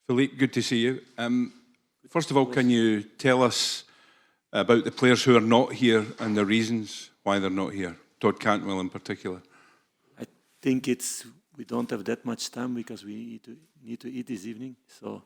Philippe, good to see you. First of all, can you tell us about the players who are not here and the reasons why they're not here? Todd Cantwell in particular. I think we don't have that much time because we need to eat this evening. So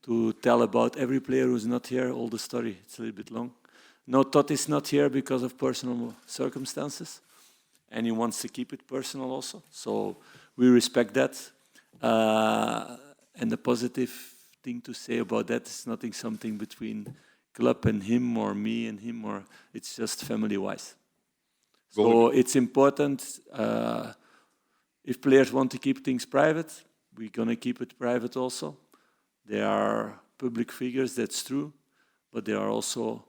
to tell about every player who's not here, all the story, it's a little bit long. No, Todd is not here because of personal circumstances, and he wants to keep it personal also. So we respect that. And the positive thing to say about that is nothing something between club and him or me and him, or it's just family-wise. So it's important. If players want to keep things private, we're going to keep it private also. They are public figures, that's true, but they are also,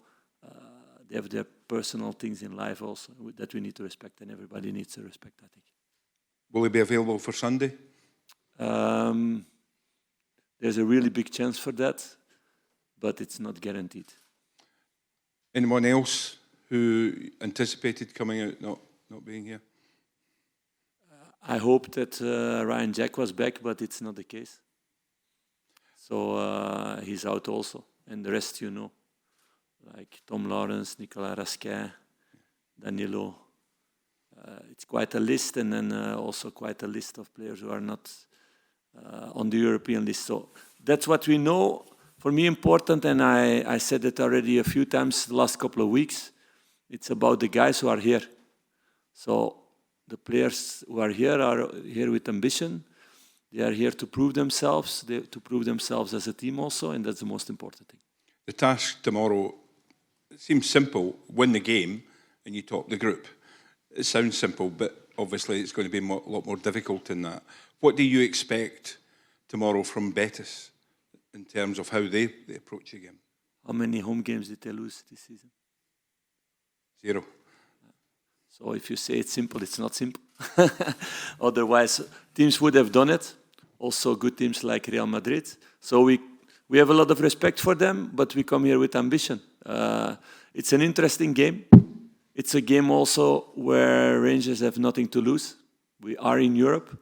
they have their personal things in life also that we need to respect, and everybody needs to respect, I think. Will he be available for Sunday? There's a really big chance for that, but it's not guaranteed. Anyone else who anticipated coming out not being here? I hope that Ryan Jack was back, but it's not the case. So he's out also, and the rest you know, like Tom Lawrence, Nicolas Raskin, Danilo. It's quite a list, and then also quite a list of players who are not on the European list. So that's what we know. For me, important, and I said it already a few times the last couple of weeks, it's about the guys who are here. So the players who are here with ambition. They are here to prove themselves, to prove themselves as a team also, and that's the most important thing. The task tomorrow, it seems simple, win the game and you top the group. It sounds simple, but obviously it's going to be a lot more difficult than that. What do you expect tomorrow from Betis in terms of how they approach the game? How many home games did they lose this season? 0. So if you say it's simple, it's not simple. Otherwise, teams would have done it. Also good teams like Real Madrid. So we have a lot of respect for them, but we come here with ambition. It's an interesting game. It's a game also where Rangers have nothing to lose. We are in Europe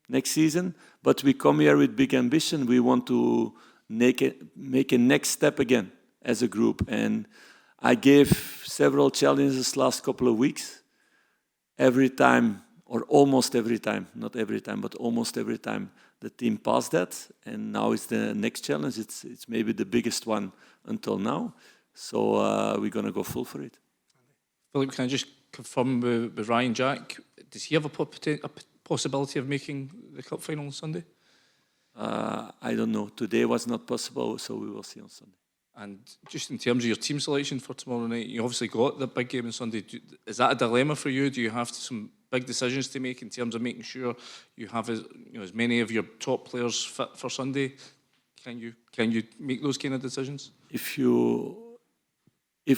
next season, but we come here with big ambition. We want to make a next step again as a group. And I gave several challenges last couple of weeks. Every time, or almost every time, not every time, but almost every time, the team passed that. And now it's the next challenge. It's maybe the biggest one until now. So we're going to go full for it. Philippe, can I just confirm with Ryan Jack, does he have a possibility of making the cup final on Sunday? I don't know. Today was not possible, so we will see on Sunday. And just in terms of your team selection for tomorrow night, you obviously got the big game on Sunday. Is that a dilemma for you? Do you have some big decisions to make in terms of making sure you have as many of your top players fit for Sunday? Can you make those kind of decisions? If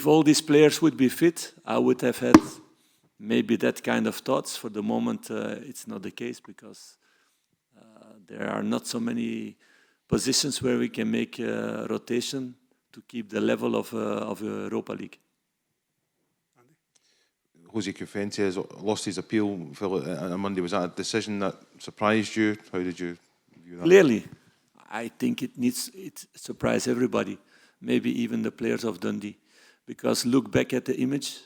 all these players would be fit, I would have had maybe that kind of thoughts. For the moment, it's not the case because there are not so many positions where we can make a rotation to keep the level of Europa League. Jose Cufente has lost his appeal on Monday. Was that a decision that surprised you? How did you view that? Clearly, I think it surprised everybody, maybe even the players of Dundee, because look back at the image,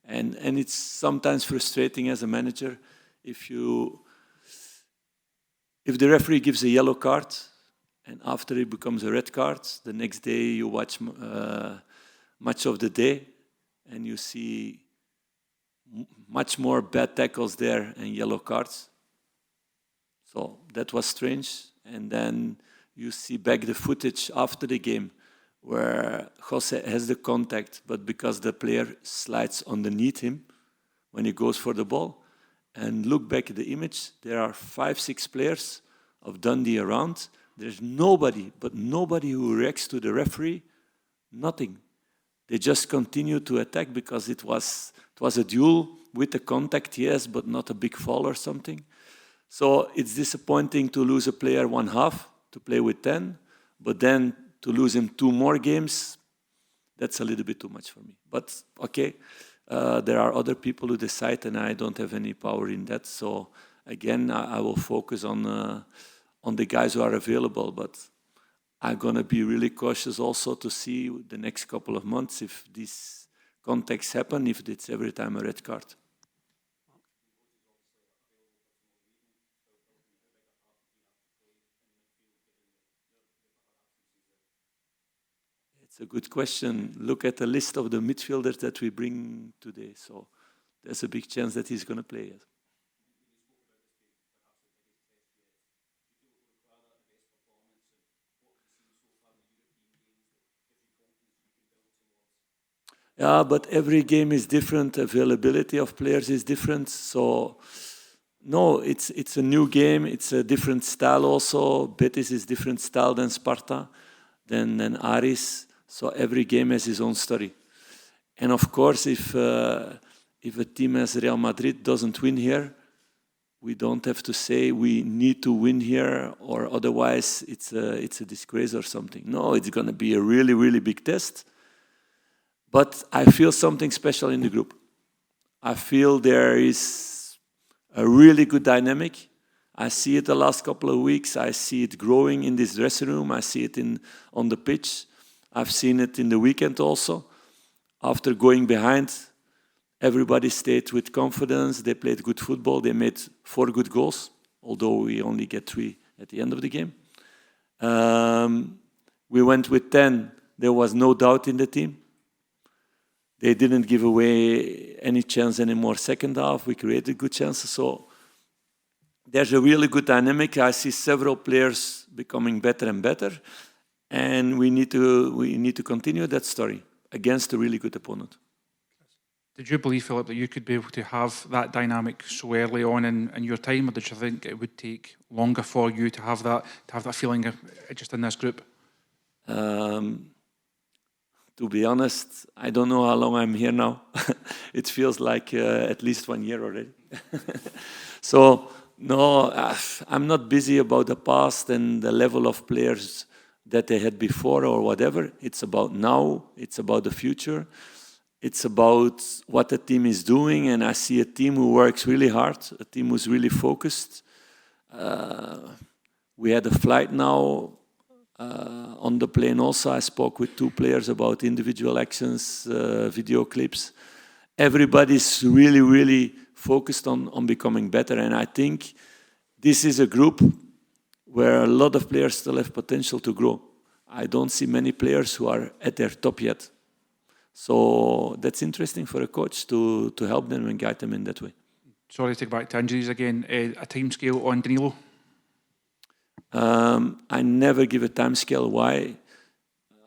and it's sometimes frustrating as a manager if the referee gives a yellow card. And after it becomes a red card, the next day you watch much of the day and you see much more bad tackles there and yellow cards. So that was strange. And then you see back the footage after the game where Jose has the contact, but because the player slides underneath him when he goes for the ball. And look back at the image, there are 5-6 players of Dundee around. There's nobody who reacts to the referee, nothing. They just continue to attack because it was a duel with a contact, yes, but not a big fall or something. So it's disappointing to lose a player one half, to play with 10, but then to lose him 2 more games, that's a little bit too much for me. But okay, there are other people who decide and I don't have any power in that. So again, I will focus on the guys who are available, but I'm going to be really cautious also to see the next couple of months if these contacts happen, if it's every time a red card. It's a good question. Look at the list of the midfielders that we bring today. So there's a big chance that he's going to play. Yes. Yeah, but every game is different. Availability of players is different. So, no, it's a new game. It's a different style also. Betis is different style than Sparta, than Aris. So every game has his own story. And of course, if a team as Real Madrid doesn't win here, we don't have to say we need to win here or otherwise it's a disgrace or something. No, it's going to be a really, really big test. But I feel something special in the group. I feel there is a really good dynamic. I see it the last couple of weeks. I see it growing in this dressing room. I see it on the pitch. I've seen it in the weekend also. After going behind, everybody stayed with confidence. They played good football. They made 4 good goals, although we only get 3 at the end of the game. We went with 10. There was no doubt in the team. They didn't give away any chance anymore second half. We created good chances. So there's a really good dynamic. I see several players becoming better and better. And we need to continue that story against a really good opponent. Did you believe, Philippe, that you could be able to have that dynamic so early on in your time, or did you think it would take longer for you to have that feeling just in this group? To be honest, I don't know how long I'm here now. It feels like at least 1 year already. So, no, I'm not busy about the past and the level of players that they had before or whatever. It's about now. It's about the future. It's about what the team is doing. And I see a team who works really hard, a team who's really focused. We had a flight now. On the plane also, I spoke with 2 players about individual actions, video clips. Everybody's really, really focused on becoming better. And I think this is a group where a lot of players still have potential to grow. I don't see many players who are at their top yet. So that's interesting for a coach to help them and guide them in that way. Sorry to take back to injuries again. A time scale on Danilo? I never give a time scale. Why?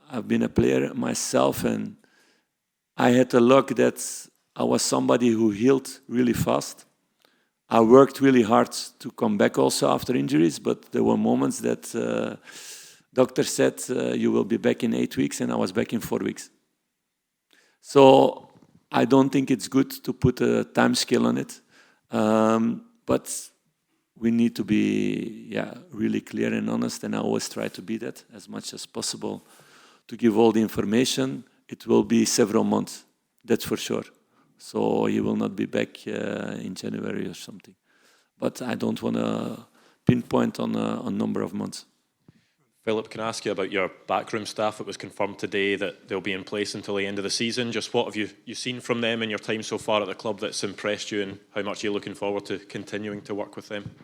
I've been a player myself, and I had the luck that I was somebody who healed really fast. I worked really hard to come back also after injuries, but there were moments that doctor said, you will be back in 8 weeks, and I was back in 4 weeks. So I don't think it's good to put a time scale on it. But we need to be really clear and honest, and I always try to be that as much as possible to give all the information. It will be several months, that's for sure. So he will not be back in January or something. But I don't want to pinpoint on a number of months. Philippe, can I ask you about your backroom staff? It was confirmed today that they'll be in place until the end of the season. Just what have you seen from them in your time so far at the club that's impressed you, and how much are you looking forward to continuing to work with them?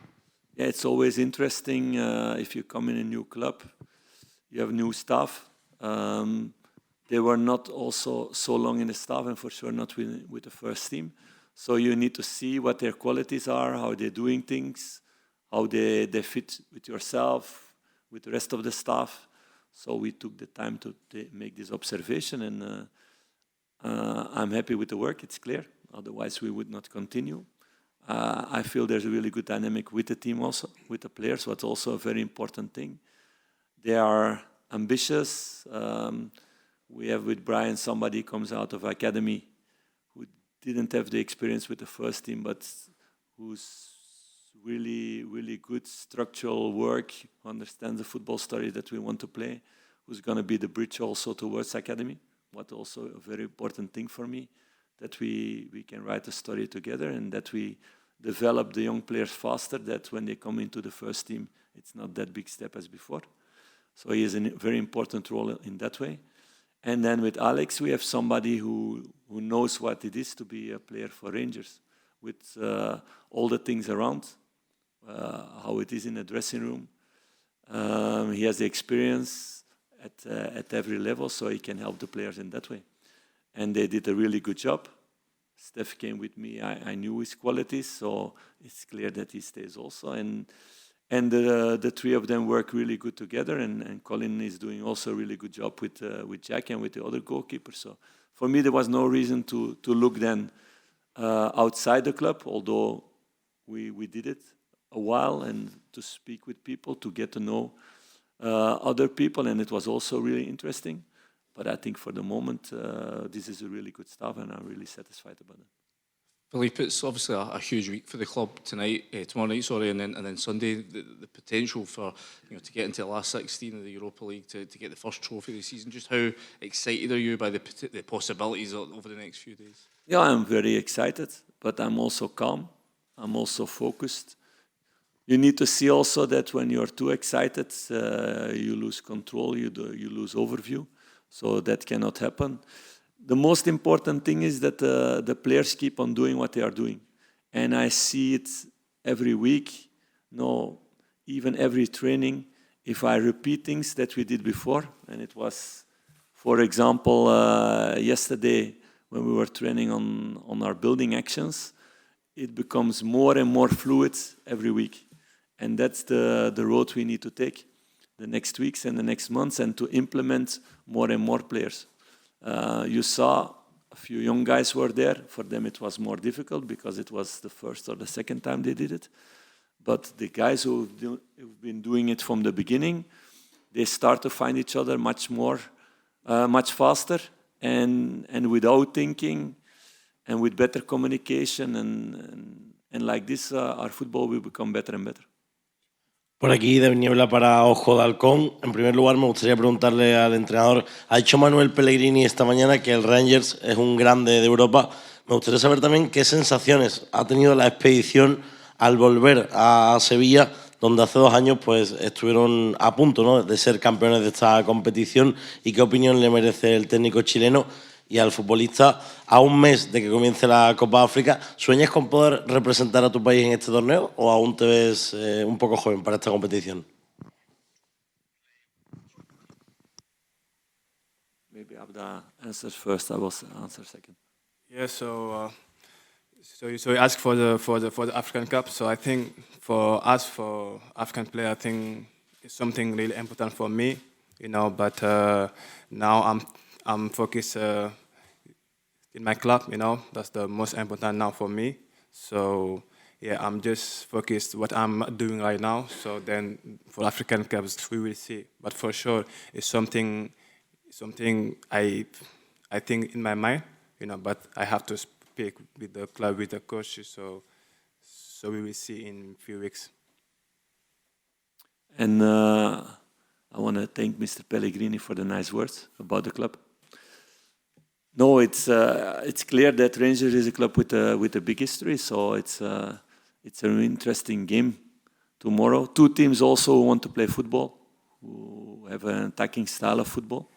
Yeah, it's always interesting if you come in a new club, you have new staff. They were not also so long in the staff, and for sure not with the first team. So you need to see what their qualities are, how they're doing things, how they fit with yourself, with the rest of the staff. So we took the time to make this observation, and I'm happy with the work, it's clear. Otherwise, we would not continue. I feel there's a really good dynamic with the team also, with the players, what's also a very important thing. They are ambitious. We have with Brian somebody who comes out of academy who didn't have the experience with the first team, but who's really, really good structural work, understands the football story that we want to play, who's going to be the bridge also towards academy, what also a very important thing for me, that we can write a story together and that we develop the young players faster, that when they come into the first team, it's not that big step as before. So he has a very important role in that way. And then with Alex, we have somebody who knows what it is to be a player for Rangers, with all the things around, how it is in a dressing room. He has the experience at every level, so he can help the players in that way. And they did a really good job. Steph came with me. I knew his qualities, so it's clear that he stays also. And the three of them work really good together. And Colin is doing also a really good job with Jack and with the other goalkeepers. So for me, there was no reason to look then outside the club, although we did it a while, and to speak with people, to get to know other people, and it was also really interesting. But I think for the moment, this is a really good staff, and I'm really satisfied about it. Philippe, it's obviously a huge week for the club tomorrow night, and then Sunday. The potential for to get into the last 16 of the Europa League, to get the first trophy of the season. Just how excited are you by the possibilities over the next few days? Yeah, I'm very excited, but I'm also calm. I'm also focused. You need to see also that when you're too excited, you lose control, you lose overview. So that cannot happen. The most important thing is that the players keep on doing what they are doing. And I see it every week, even every training. If I repeat things that we did before, and it was, for example, yesterday when we were training on our building actions, it becomes more and more fluid every week. And that's the road we need to take the next weeks and the next months, and to implement more and more players. You saw a few young guys were there. For them it was more difficult because it was the first or the second time they did it. But the guys who've been doing it from the beginning, they start to find each other much faster, and without thinking, and with better communication, and like this, our football will become better and better. Por aquí, de Niebla para Ojo de Halcón. En primer lugar, me gustaría preguntarle al entrenador. Ha dicho Manuel Pellegrini esta mañana que el Rangers es un grande de Europa. Me gustaría saber también qué sensaciones ha tenido la expedición al volver a Sevilla, donde hace 2 años pues, estuvieron a punto de ser campeones de esta competición, y qué opinión le merece el técnico chileno. Y al futbolista, a un mes de que comience la Copa África, ¿sueñas con poder representar a tu país en este torneo o aún te ves un poco joven para esta competición? Maybe Abda answers first, I will answer second. Yeah, so you asked for the African Cup. So I think for us, for African player, I think it's something really important for me, But now I'm focused in my club, That's the most important now for me. So yeah, I'm just focused what I'm doing right now. So then for African Cups, we will see. But for sure, it's something I think in my mind, But I have to speak with the club, with the coaches. So we will see in a few weeks. And I want to thank Mr. Pellegrini for the nice words about the club. No, it's clear that Rangers is a club with a big history, so it's an interesting game tomorrow. 2 teams also want to play football, who have an attacking style of football.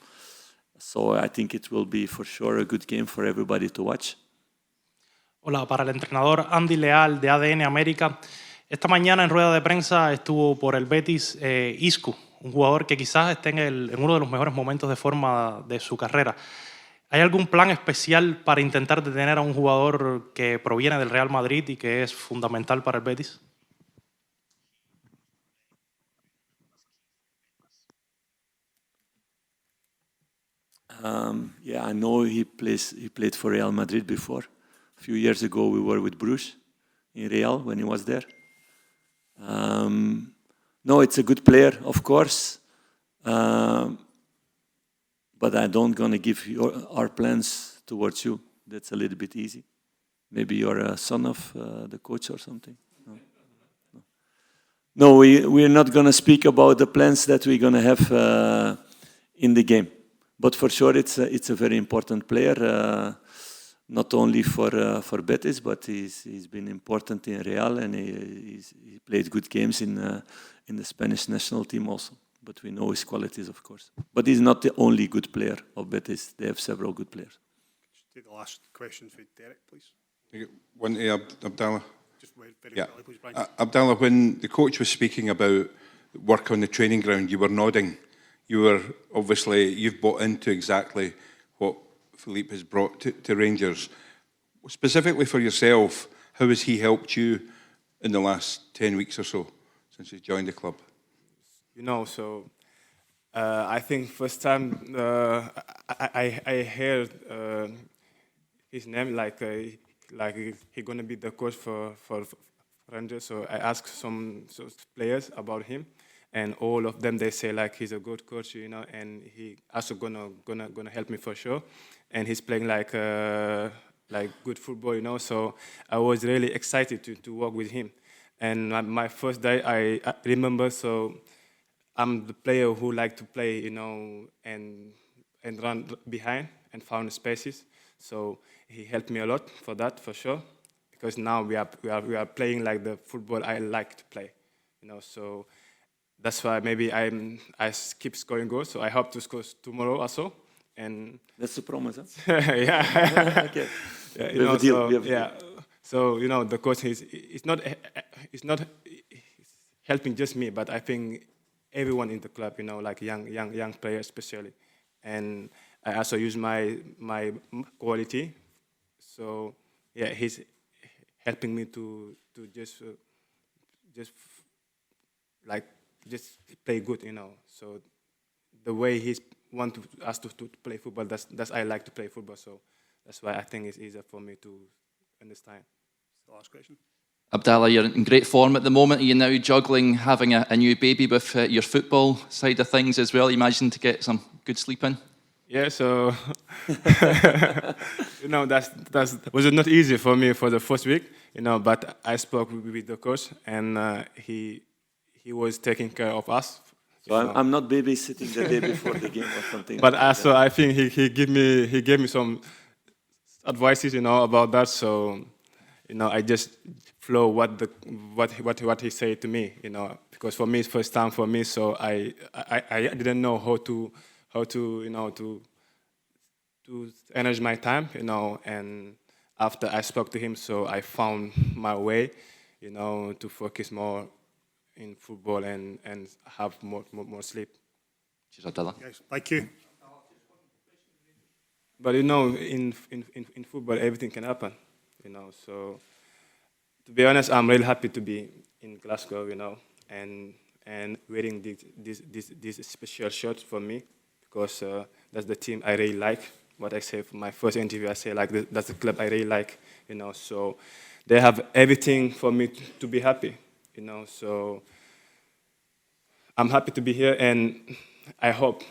So I think it will be for sure a good game for everybody to watch. Hola, para el entrenador Andy Leal de ADN América. Esta mañana en rueda de prensa estuvo por el Betis Isco, un jugador que quizás esté en uno de los mejores momentos de forma de su carrera. ¿Hay algún plan especial para intentar detener a un jugador que proviene del Real Madrid y que es fundamental para el Betis? Yeah, I know he played for Real Madrid before. A few years ago, we were with Bruges in Real when he was there. No, it's a good player, of course. But I don't gonna give our plans towards you. That's a little bit easy. Maybe you're a son of the coach or something. No, we're not gonna speak about the plans that we're gonna have in the game. But for sure, it's a very important player, not only for Betis, but he's been important in Real, and he played good games in the Spanish national team also. but we know his qualities, of course. But he's not the only good player of Betis. They have several good players. Just take the last question for Derek, please. One to Abdallah. Just very Yeah. quickly, please, Brian. Abdallah, when the coach was speaking about work on the training ground, you were nodding. You were obviously, you've bought into exactly what Philippe has brought to Rangers. Specifically for yourself, how has he helped you in the last 10 weeks or so since you joined the club? You know, so I think first time I heard his name, like he gonna be the coach for Rangers. So I asked some players about him, and all of them they say like he's a good coach, you know, and he also gonna help me for sure, and he's playing like good football, you know. So I was really excited to work with him, and my first day I remember so. I'm the player who like to play, you know, and run behind and found spaces. So he helped me a lot for that, for sure. Because now we are playing like the football I like to play, you know. So that's why maybe I keep scoring goals. So I hope to score tomorrow also. And that's the promise, huh? Yeah. Okay. Yeah, you know, so, yeah. So you know, the coach is not helping just me, but I think everyone in the club, you know, like young players especially, and I also use my quality. So yeah, he's helping me to just play good, you know. So the way he's want us to play football, that's I like to play football. So that's why I think it's easier for me to understand. The last question. Abdallah, you're in great form at the moment. Are you now juggling having a new baby with your football side of things as well? You managing to get some good sleep in? Yeah, so you know that was not easy for me for the first week, you know. But I spoke with the coach, and he was taking care of us. So I'm not babysitting the day before the game or something. But like also, that. I think he gave me some advices, you know, about that. So you know, I just flow what he said to me, you know, because for me it's first time for me, so I didn't know how to you know to manage my time, you know, and after I spoke to him, so I found my way, you know, to focus more in football and have more sleep. Cheers, Abdallah. Yes, thank you. But you know, in football, everything can happen, you know. So to be honest, I'm really happy to be in Glasgow, you know, and wearing this special shirt for me, because that's the team I really like. What I say for my first interview, I say like that's the club I really like, you know. So they have everything for me to be happy, you know. So I'm happy to be here, and I hope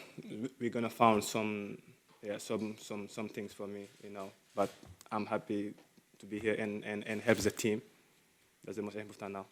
we're gonna find some things for me, you know. But I'm happy to be here and help the team. That's the most important now.